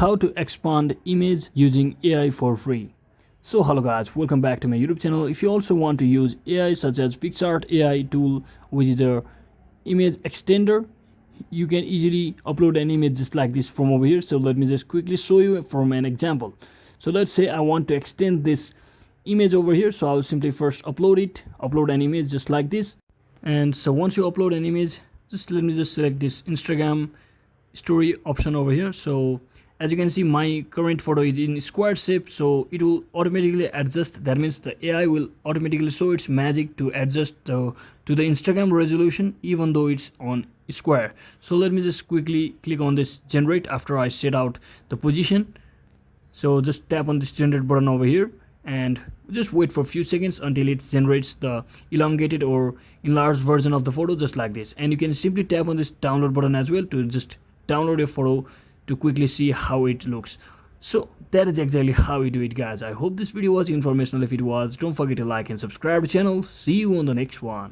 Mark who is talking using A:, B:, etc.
A: how to expand image using AI for free. So hello guys, welcome back to my YouTube channel. If you also want to use AI such as PicsArt AI tool, which is a image extender, you can easily upload an image just like this from over here. So let me just quickly show you from an example. So let's say I want to extend this image over here, so I'll simply first upload an image just like this. And so once you upload an image, just let me just select this Instagram story option over here. So as you can see, my current photo is in square shape, so it will automatically adjust. That means the AI will automatically show its magic to adjust to the Instagram resolution even though it's on square. So let me just quickly click on this generate after I set out the position. So just tap on this generate button over here and just wait for a few seconds until it generates the elongated or enlarged version of the photo just like this. And you can simply tap on this download button as well to just download your photo to quickly see how it looks. So that is exactly how we do it, guys. I hope this video was informational. If it was, don't forget to like and subscribe to the channel. See you on the next one.